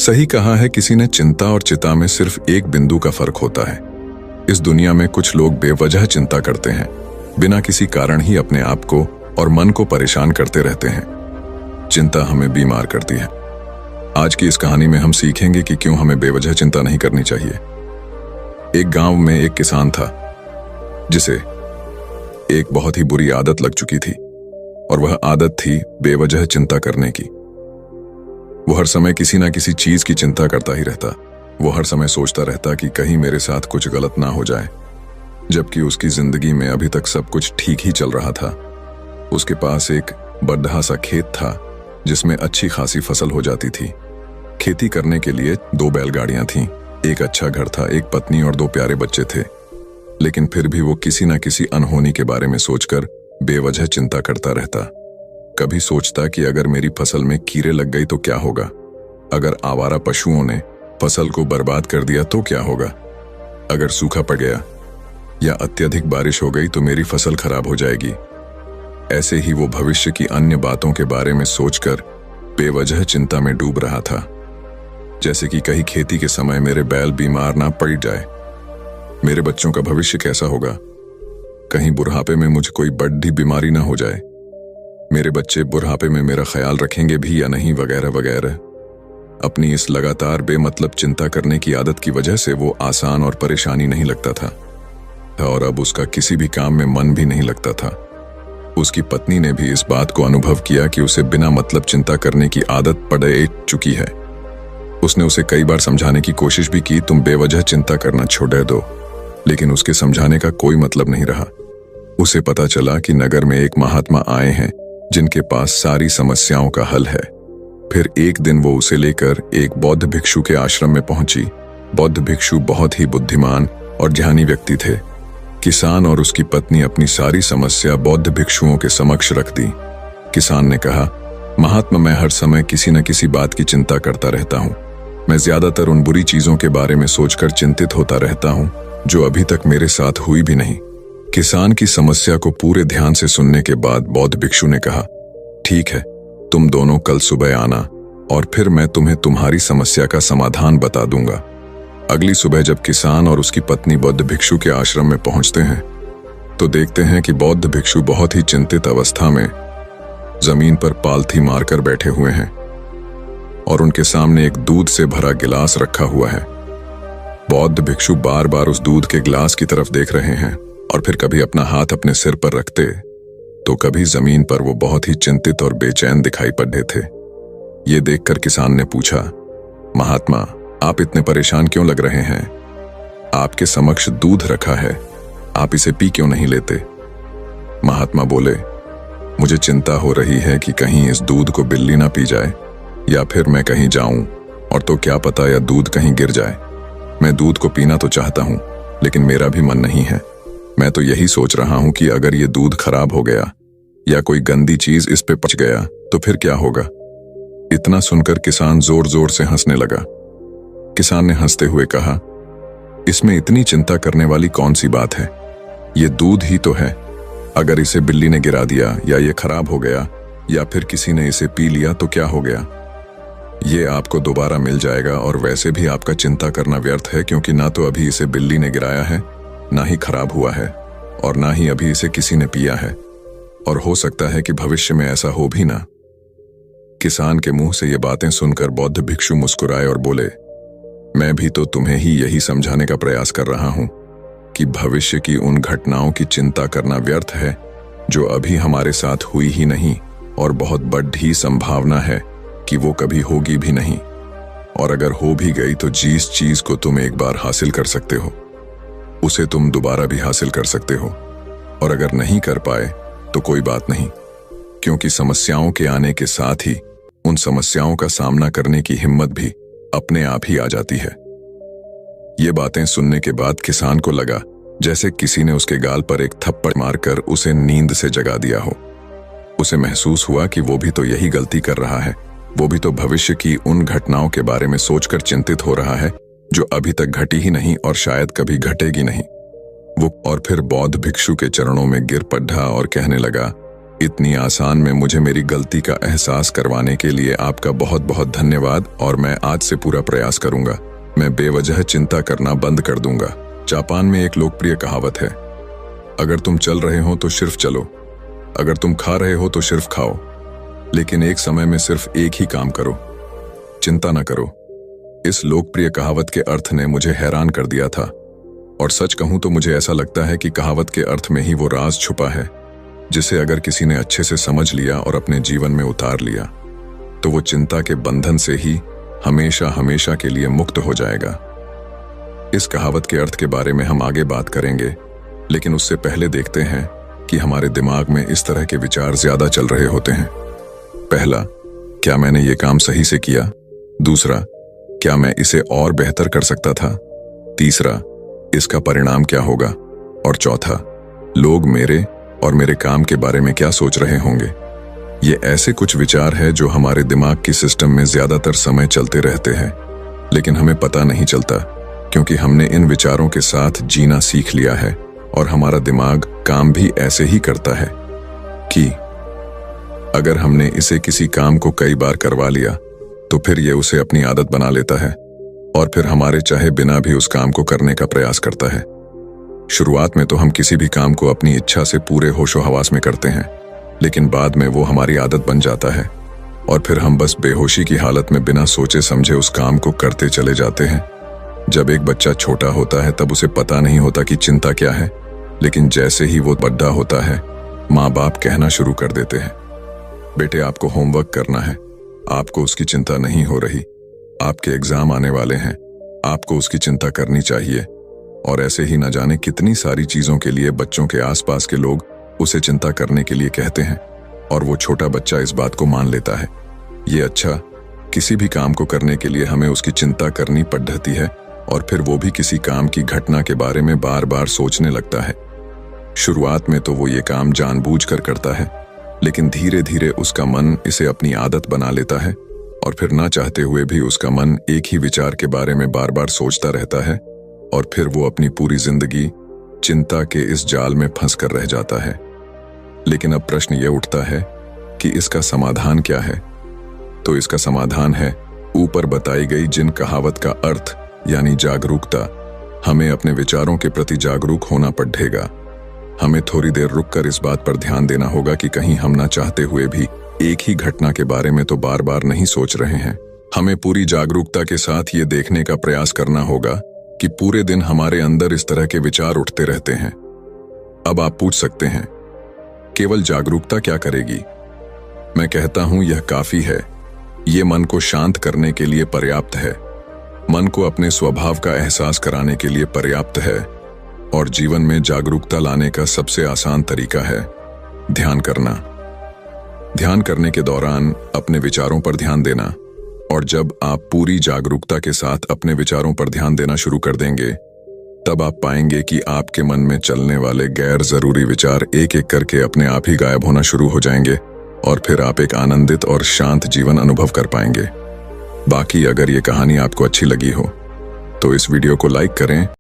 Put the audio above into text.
सही कहा है किसी ने, चिंता और चिता में सिर्फ एक बिंदु का फर्क होता है। इस दुनिया में कुछ लोग बेवजह चिंता करते हैं, बिना किसी कारण ही अपने आप को और मन को परेशान करते रहते हैं। चिंता हमें बीमार करती है। आज की इस कहानी में हम सीखेंगे कि क्यों हमें बेवजह चिंता नहीं करनी चाहिए। एक गांव में एक किसान था जिसे एक बहुत ही बुरी आदत लग चुकी थी, और वह आदत थी बेवजह चिंता करने की। वो हर समय किसी ना किसी चीज की चिंता करता ही रहता। वो हर समय सोचता रहता कि कहीं मेरे साथ कुछ गलत ना हो जाए, जबकि उसकी जिंदगी में अभी तक सब कुछ ठीक ही चल रहा था। उसके पास एक बड़ा सा खेत था जिसमें अच्छी खासी फसल हो जाती थी। खेती करने के लिए 2 बैलगाड़ियां थीं, एक अच्छा घर था, एक पत्नी और 2 प्यारे बच्चे थे। लेकिन फिर भी वो किसी ना किसी अनहोनी के बारे में सोचकर बेवजह चिंता करता रहता। कभी सोचता कि अगर मेरी फसल में कीड़े लग गई तो क्या होगा, अगर आवारा पशुओं ने फसल को बर्बाद कर दिया तो क्या होगा, अगर सूखा पड़ गया या अत्यधिक बारिश हो गई तो मेरी फसल खराब हो जाएगी। ऐसे ही वो भविष्य की अन्य बातों के बारे में सोचकर बेवजह चिंता में डूब रहा था। जैसे कि कहीं खेती के समय मेरे बैल बीमार ना पड़ जाए, मेरे बच्चों का भविष्य कैसा होगा, कहीं बुढ़ापे में मुझे कोई बड़ी बीमारी ना हो जाए, मेरे बच्चे बुढ़ापे में मेरा ख्याल रखेंगे भी या नहीं, वगैरह वगैरह। अपनी इस लगातार बेमतलब चिंता करने की आदत की वजह से वो आसान और परेशानी नहीं लगता था, और अब उसका किसी भी काम में मन भी नहीं लगता था। उसकी पत्नी ने भी इस बात को अनुभव किया कि उसे बिना मतलब चिंता करने की आदत पड़ चुकी है। उसने उसे कई बार समझाने की कोशिश भी की, तुम बेवजह चिंता करना छोड़ दो, लेकिन उसके समझाने का कोई मतलब नहीं रहा। उसे पता चला कि नगर में एक महात्मा आए हैं जिनके पास सारी समस्याओं का हल है। फिर एक दिन वो उसे लेकर एक बौद्ध भिक्षु के आश्रम में पहुंची। बौद्ध भिक्षु बहुत ही बुद्धिमान और ज्ञानी व्यक्ति थे। किसान और उसकी पत्नी अपनी सारी समस्या बौद्ध भिक्षुओं के समक्ष रख दी। किसान ने कहा, महात्मा, मैं हर समय किसी न किसी बात की चिंता करता रहता हूँ। मैं ज्यादातर उन बुरी चीजों के बारे में सोचकर चिंतित होता रहता हूँ जो अभी तक मेरे साथ हुई भी नहीं। किसान की समस्या को पूरे ध्यान से सुनने के बाद बौद्ध भिक्षु ने कहा, ठीक है, तुम दोनों कल सुबह आना और फिर मैं तुम्हें तुम्हारी समस्या का समाधान बता दूंगा। अगली सुबह जब किसान और उसकी पत्नी बौद्ध भिक्षु के आश्रम में पहुंचते हैं तो देखते हैं कि बौद्ध भिक्षु बहुत ही चिंतित अवस्था में जमीन पर पालथी मारकर बैठे हुए हैं और उनके सामने एक दूध से भरा गिलास रखा हुआ है। बौद्ध भिक्षु बार बार उस दूध के गिलास की तरफ देख रहे हैं और फिर कभी अपना हाथ अपने सिर पर रखते तो कभी जमीन पर वो बहुत ही चिंतित और बेचैन दिखाई पड़े थे। ये देखकर किसान ने पूछा, महात्मा, आप इतने परेशान क्यों लग रहे हैं? आपके समक्ष दूध रखा है, आप इसे पी क्यों नहीं लेते? महात्मा बोले, मुझे चिंता हो रही है कि कहीं इस दूध को बिल्ली ना पी जाए या फिर मैं कहीं जाऊं और तो क्या पता या दूध कहीं गिर जाए। मैं दूध को पीना तो चाहता हूं लेकिन मेरा भी मन नहीं है। मैं तो यही सोच रहा हूं कि अगर ये दूध खराब हो गया या कोई गंदी चीज इस पे पच गया तो फिर क्या होगा? इतना सुनकर किसान जोर जोर से हंसने लगा। किसान ने हंसते हुए कहा, इसमें इतनी चिंता करने वाली कौन सी बात है? ये दूध ही तो है। अगर इसे बिल्ली ने गिरा दिया या ये खराब हो गया या फिर किसी ने इसे पी लिया तो क्या हो गया? ये आपको दोबारा मिल जाएगा और वैसे भी आपका चिंता करना व्यर्थ है, क्योंकि ना तो अभी इसे बिल्ली ने गिराया है, ना ही खराब हुआ है और ना ही अभी इसे किसी ने पिया है, और हो सकता है कि भविष्य में ऐसा हो भी ना। किसान के मुंह से ये बातें सुनकर बौद्ध भिक्षु मुस्कुराए और बोले, मैं भी तो तुम्हें ही यही समझाने का प्रयास कर रहा हूं कि भविष्य की उन घटनाओं की चिंता करना व्यर्थ है जो अभी हमारे साथ हुई ही नहीं और बहुत बड़ी संभावना है कि वो कभी होगी भी नहीं, और अगर हो भी गई तो जिस चीज को तुम एक बार हासिल कर सकते हो उसे तुम दोबारा भी हासिल कर सकते हो, और अगर नहीं कर पाए तो कोई बात नहीं, क्योंकि समस्याओं के आने के साथ ही उन समस्याओं का सामना करने की हिम्मत भी अपने आप ही आ जाती है। ये बातें सुनने के बाद किसान को लगा जैसे किसी ने उसके गाल पर एक थप्पड़ मारकर उसे नींद से जगा दिया हो। उसे महसूस हुआ कि वो भी तो यही गलती कर रहा है, वो भी तो भविष्य की उन घटनाओं के बारे में सोचकर चिंतित हो रहा है जो अभी तक घटी ही नहीं और शायद कभी घटेगी नहीं। वो और फिर बौद्ध भिक्षु के चरणों में गिर पड़ा और कहने लगा, इतनी आसान में मुझे मेरी गलती का एहसास करवाने के लिए आपका बहुत बहुत धन्यवाद और मैं आज से पूरा प्रयास करूंगा। मैं बेवजह चिंता करना बंद कर दूंगा। जापान में एक लोकप्रिय कहावत है, अगर तुम चल रहे हो तो सिर्फ चलो, अगर तुम खा रहे हो तो सिर्फ खाओ, लेकिन एक समय में सिर्फ एक ही काम करो, चिंता न करो। इस लोकप्रिय कहावत के अर्थ ने मुझे हैरान कर दिया था और सच कहूं तो मुझे ऐसा लगता है कि कहावत के अर्थ में ही वो राज छुपा है जिसे अगर किसी ने अच्छे से समझ लिया और अपने जीवन में उतार लिया तो वो चिंता के बंधन से ही हमेशा हमेशा के लिए मुक्त हो जाएगा। इस कहावत के अर्थ के बारे में हम आगे बात करेंगे, लेकिन उससे पहले देखते हैं कि हमारे दिमाग में इस तरह के विचार ज्यादा चल रहे होते हैं। पहला, क्या मैंने ये काम सही से किया? दूसरा, क्या मैं इसे और बेहतर कर सकता था? तीसरा, इसका परिणाम क्या होगा? और चौथा, लोग मेरे और मेरे काम के बारे में क्या सोच रहे होंगे? ये ऐसे कुछ विचार हैं जो हमारे दिमाग की सिस्टम में ज्यादातर समय चलते रहते हैं, लेकिन हमें पता नहीं चलता क्योंकि हमने इन विचारों के साथ जीना सीख लिया है और हमारा दिमाग काम भी ऐसे ही करता है कि अगर हमने इसे किसी काम को कई बार करवा लिया तो फिर ये उसे अपनी आदत बना लेता है और फिर हमारे चाहे बिना भी उस काम को करने का प्रयास करता है। शुरुआत में तो हम किसी भी काम को अपनी इच्छा से पूरे होशो हवास में करते हैं, लेकिन बाद में वो हमारी आदत बन जाता है और फिर हम बस बेहोशी की हालत में बिना सोचे समझे उस काम को करते चले जाते हैं। जब एक बच्चा छोटा होता है तब उसे पता नहीं होता कि चिंता क्या है, लेकिन जैसे ही वो बड़ा होता है माँ बाप कहना शुरू कर देते हैं, बेटे आपको होमवर्क करना है, आपको उसकी चिंता नहीं हो रही, आपके एग्जाम आने वाले हैं, आपको उसकी चिंता करनी चाहिए। और ऐसे ही न जाने कितनी सारी चीजों के लिए बच्चों के आसपास के लोग उसे चिंता करने के लिए कहते हैं और वो छोटा बच्चा इस बात को मान लेता है। ये अच्छा, किसी भी काम को करने के लिए हमें उसकी चिंता करनी पड़ती है और फिर वो भी किसी काम की घटना के बारे में बार बार सोचने लगता है। शुरुआत में तो वो ये काम जानबूझकर करता है, लेकिन धीरे धीरे उसका मन इसे अपनी आदत बना लेता है और फिर ना चाहते हुए भी उसका मन एक ही विचार के बारे में बार बार सोचता रहता है और फिर वो अपनी पूरी जिंदगी चिंता के इस जाल में फंस कर रह जाता है। लेकिन अब प्रश्न ये उठता है कि इसका समाधान क्या है? तो इसका समाधान है ऊपर बताई गई जिन कहावत का अर्थ यानी जागरूकता। हमें अपने विचारों के प्रति जागरूक होना पड़ेगा। हमें थोड़ी देर रुककर इस बात पर ध्यान देना होगा कि कहीं हम ना चाहते हुए भी एक ही घटना के बारे में तो बार बार नहीं सोच रहे हैं। हमें पूरी जागरूकता के साथ ये देखने का प्रयास करना होगा कि पूरे दिन हमारे अंदर इस तरह के विचार उठते रहते हैं। अब आप पूछ सकते हैं, केवल जागरूकता क्या करेगी? मैं कहता हूं यह काफी है। ये मन को शांत करने के लिए पर्याप्त है, मन को अपने स्वभाव का एहसास कराने के लिए पर्याप्त है और जीवन में जागरूकता लाने का सबसे आसान तरीका है ध्यान करना। ध्यान करने के दौरान अपने विचारों पर ध्यान देना, और जब आप पूरी जागरूकता के साथ अपने विचारों पर ध्यान देना शुरू कर देंगे तब आप पाएंगे कि आपके मन में चलने वाले गैर जरूरी विचार एक एक करके अपने आप ही गायब होना शुरू हो जाएंगे और फिर आप एक आनंदित और शांत जीवन अनुभव कर पाएंगे। बाकी अगर ये कहानी आपको अच्छी लगी हो तो इस वीडियो को लाइक करें